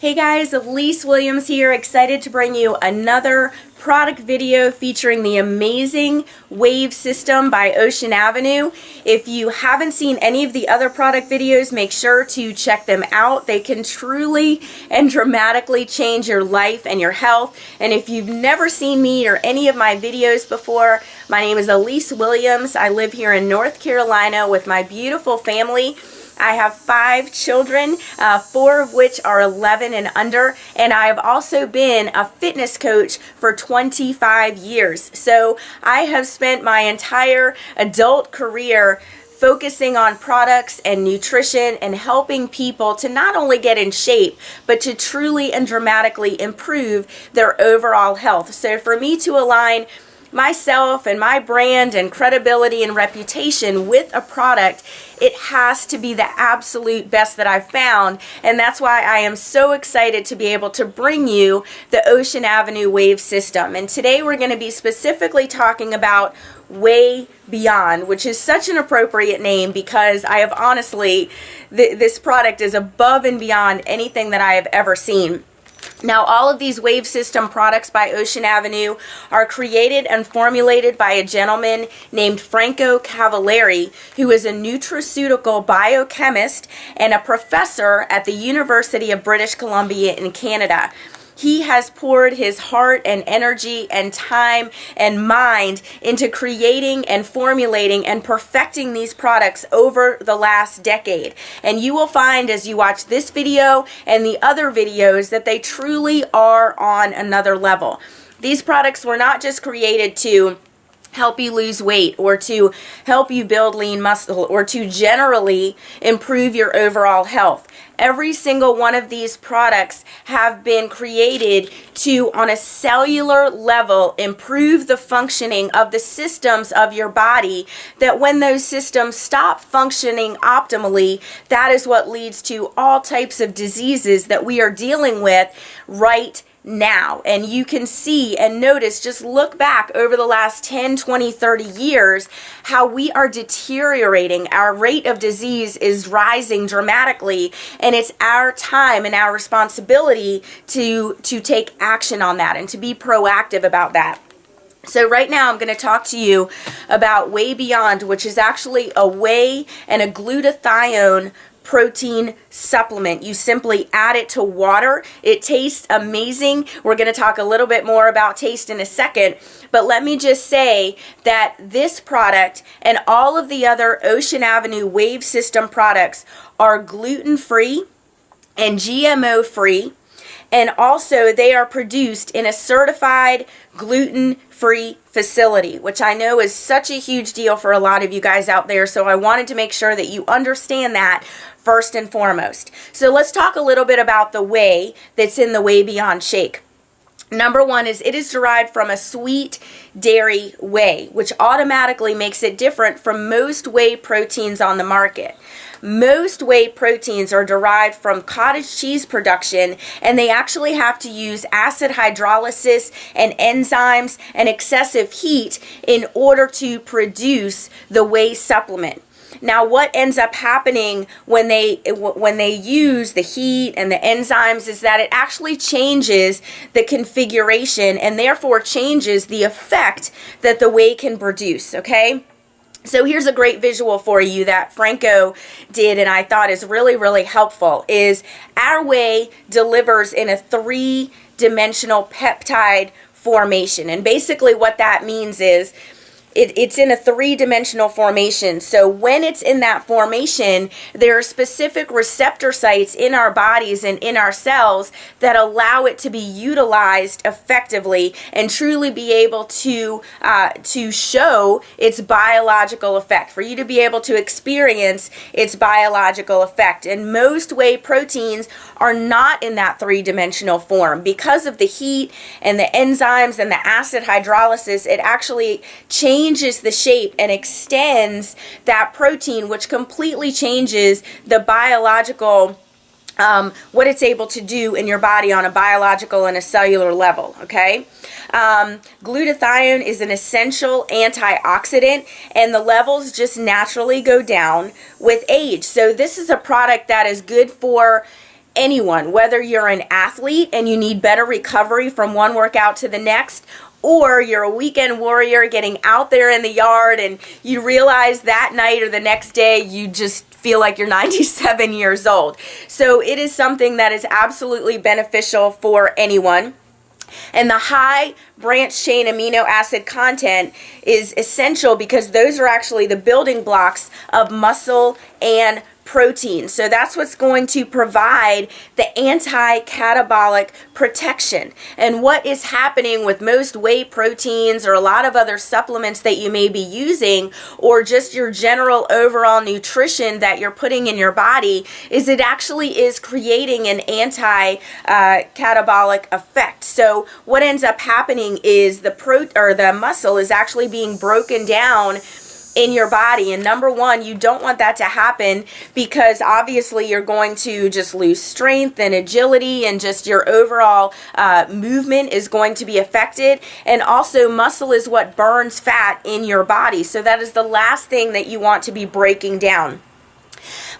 Hey guys, Elise Williams here, excited to bring you another product video featuring the amazing Wave system by Ocean Avenue. If you haven't seen any of the other product videos, make sure to check them out. They can truly and dramatically change your life and your health. And if you've never seen me or any of my videos before, my name is Elise Williams. I live here in North Carolina with my beautiful family. I have 5 children, 4 of which are 11 and under, and I have also been a fitness coach for 25 years. So I have spent my entire adult career focusing on products and nutrition and helping people to not only get in shape, but to truly and dramatically improve their overall health. So for me to align myself and my brand and credibility and reputation with a product, it has to be the absolute best that I've found, and that's why I am so excited to be able to bring you the Ocean Avenue Wave system. And today we're going to be specifically talking about WheyBeyond, which is such an appropriate name because I have honestly, this product is above and beyond anything that I have ever seen. Now, all of these Wave System products by Ocean Avenue are created and formulated by a gentleman named Franco Cavalieri, who is a nutraceutical biochemist and a professor at the University of British Columbia in Canada. He has poured his heart and energy and time and mind into creating and formulating and perfecting these products over the last decade. And you will find as you watch this video and the other videos that they truly are on another level. These products were not just created to help you lose weight or to help you build lean muscle or to generally improve your overall health. Every single one of these products have been created to, on a cellular level, improve the functioning of the systems of your body, that when those systems stop functioning optimally, that is what leads to all types of diseases that we are dealing with right now. And you can see and notice, just look back over the last 10, 20, 30 years, how we are deteriorating. Our rate of disease is rising dramatically, and it's our time and our responsibility to take action on that and to be proactive about that. So right now I'm going to talk to you about WheyBeyond, which is actually a whey and a glutathione protein supplement. You simply add it to water. It tastes amazing. We're going to talk a little bit more about taste in a second, but let me just say that this product and all of the other Ocean Avenue Wave System products are gluten-free and GMO-free, and also they are produced in a certified gluten-free facility, which I know is such a huge deal for a lot of you guys out there, so I wanted to make sure that you understand that first and foremost. So let's talk a little bit about the whey that's in the WheyBeyond shake. Number one is it is derived from a sweet dairy whey, which automatically makes it different from most whey proteins on the market. Most whey proteins are derived from cottage cheese production, and they actually have to use acid hydrolysis and enzymes and excessive heat in order to produce the whey supplement. Now, what ends up happening when they use the heat and the enzymes is that it actually changes the configuration and therefore changes the effect that the whey can produce, okay? So here's a great visual for you that Franco did and I thought is really, really helpful. Is our whey delivers in a 3-dimensional peptide formation. And basically what that means is it's in a 3-dimensional formation. So when it's in that formation, there are specific receptor sites in our bodies and in our cells that allow it to be utilized effectively and truly be able to show its biological effect, for you to be able to experience its biological effect. And most whey proteins are not in that 3-dimensional form. Because of the heat and the enzymes and the acid hydrolysis, it actually changes the shape and extends that protein, which completely changes the biological what it's able to do in your body on a biological and a cellular level, okay? Glutathione is an essential antioxidant, and the levels just naturally go down with age. So this is a product that is good for anyone, whether you're an athlete and you need better recovery from one workout to the next, or you're a weekend warrior getting out there in the yard and you realize that night or the next day you just feel like you're 97 years old. So it is something that is absolutely beneficial for anyone. And the high branched chain amino acid content is essential because those are actually the building blocks of muscle and protein. So that's what's going to provide the anti-catabolic protection. And what is happening with most whey proteins or a lot of other supplements that you may be using, or just your general overall nutrition that you're putting in your body, is it actually is creating an anti-catabolic effect. So what ends up happening is the muscle is actually being broken down in your body. And number one, you don't want that to happen because obviously you're going to just lose strength and agility, and just your overall movement is going to be affected. And also, muscle is what burns fat in your body. So that is the last thing that you want to be breaking down.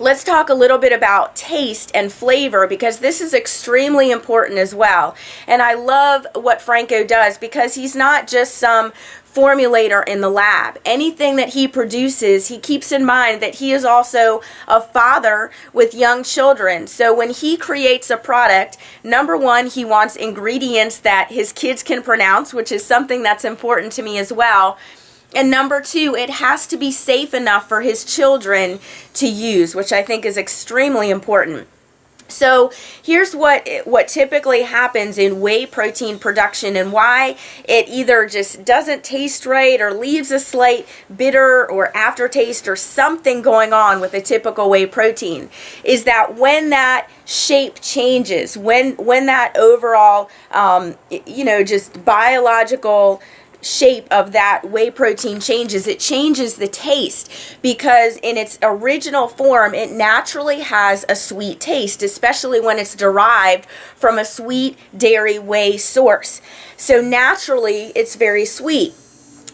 Let's talk a little bit about taste and flavor, because this is extremely important as well. And I love what Franco does because he's not just some formulator in the lab. Anything that he produces, he keeps in mind that he is also a father with young children. So when he creates a product, number one, he wants ingredients that his kids can pronounce, which is something that's important to me as well. And number two, it has to be safe enough for his children to use, which I think is extremely important. So here's what typically happens in whey protein production, and why it either just doesn't taste right or leaves a slight bitter or aftertaste or something going on with a typical whey protein, is that when that shape changes, when that overall just biological shape of that whey protein changes, it changes the taste, because in its original form it naturally has a sweet taste, especially when it's derived from a sweet dairy whey source. So naturally it's very sweet.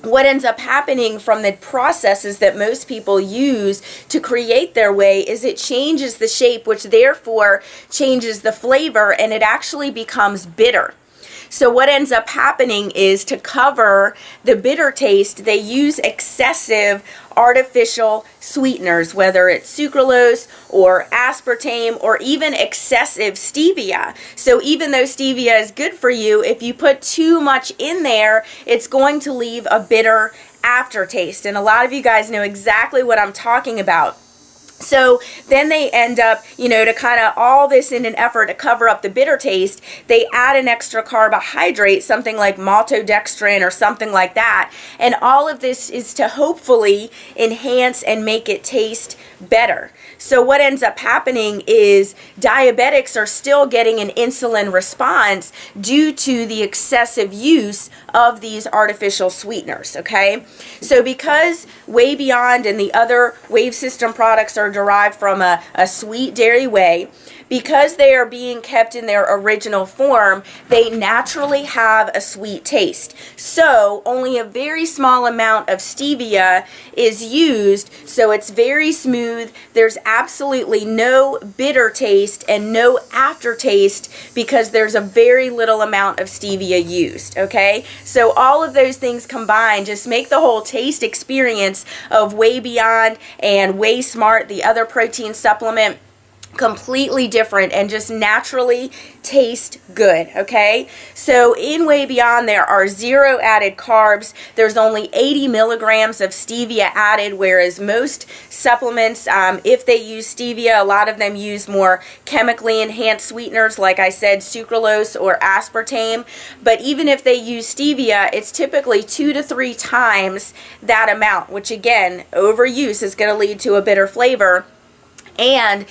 What ends up happening from the processes that most people use to create their whey is it changes the shape, which therefore changes the flavor, and it actually becomes bitter. So what ends up happening is, to cover the bitter taste, they use excessive artificial sweeteners, whether it's sucralose or aspartame or even excessive stevia. So even though stevia is good for you, if you put too much in there, it's going to leave a bitter aftertaste. And a lot of you guys know exactly what I'm talking about. So then they end up, to kind of all this in an effort to cover up the bitter taste, they add an extra carbohydrate, something like maltodextrin or something like that. And all of this is to hopefully enhance and make it taste better. So what ends up happening is diabetics are still getting an insulin response due to the excessive use of these artificial sweeteners, okay? So because WheyBeyond and the other Wave System products are derived from a sweet dairy whey, because they are being kept in their original form, they naturally have a sweet taste. So only a very small amount of stevia is used, so it's very smooth. There's absolutely no bitter taste and no aftertaste because there's a very little amount of stevia used, okay? So all of those things combined just make the whole taste experience of WheyBeyond and Whey Smart, the other protein supplement, completely different and just naturally taste good, okay? So in WheyBeyond there are 0 added carbs. There's only 80 milligrams of stevia added, whereas most supplements, if they use stevia, a lot of them use more chemically enhanced sweeteners, like I said, sucralose or aspartame. But even if they use stevia, it's typically 2 to 3 times that amount, which again, overuse is going to lead to a bitter flavor. And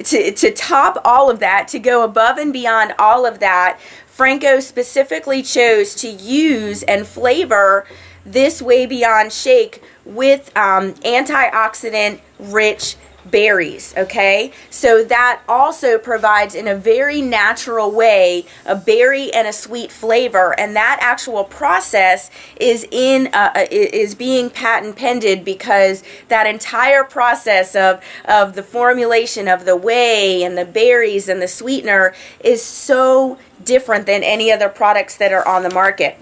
to top all of that, to go above and beyond all of that, Franco specifically chose to use and flavor this WheyBeyond shake with antioxidant rich berries, okay? So that also provides in a very natural way a berry and a sweet flavor, and that actual process is being patent pended because that entire process of the formulation of the whey and the berries and the sweetener is so different than any other products that are on the market.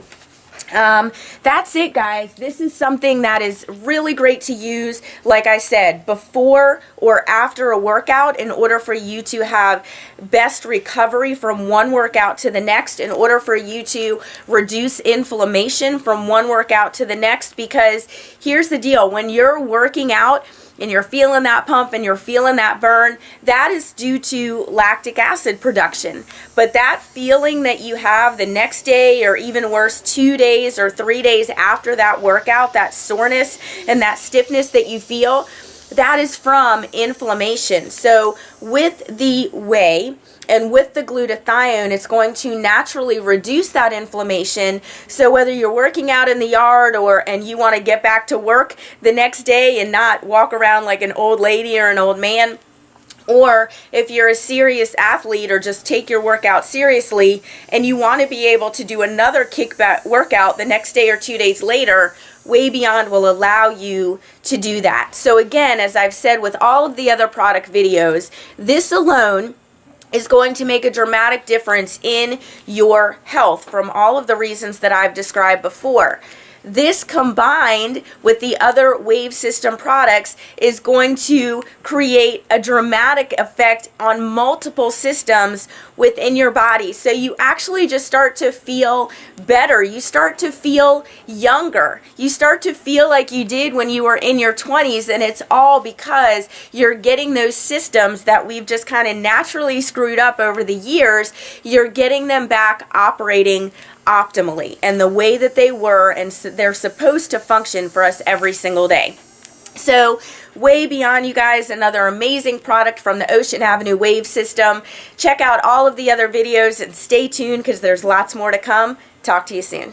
That's it, guys. This is something that is really great to use, like I said, before or after a workout in order for you to have best recovery from one workout to the next, in order for you to reduce inflammation from one workout to the next. Because here's the deal, when you're working out and you're feeling that pump and you're feeling that burn, that is due to lactic acid production. But that feeling that you have the next day, or even worse, 2 days or 3 days after that workout, that soreness and that stiffness that you feel, that is from inflammation. So with the whey and with the glutathione, it's going to naturally reduce that inflammation. So whether you're working out in the yard and you want to get back to work the next day and not walk around like an old lady or an old man, or if you're a serious athlete or just take your workout seriously and you want to be able to do another kickback workout the next day or 2 days later, WheyBeyond will allow you to do that. So again, as I've said with all of the other product videos, this alone is going to make a dramatic difference in your health from all of the reasons that I've described before. This combined with the other Wave System products is going to create a dramatic effect on multiple systems within your body. So you actually just start to feel better. You start to feel younger. You start to feel like you did when you were in your 20s, and it's all because you're getting those systems that we've just kind of naturally screwed up over the years. You're getting them back operating optimally and the way that they were, and so they're supposed to function for us every single day. So WheyBeyond, you guys, another amazing product from the Ocean Avenue Wave System. Check out all of the other videos and stay tuned because there's lots more to come. Talk to you soon.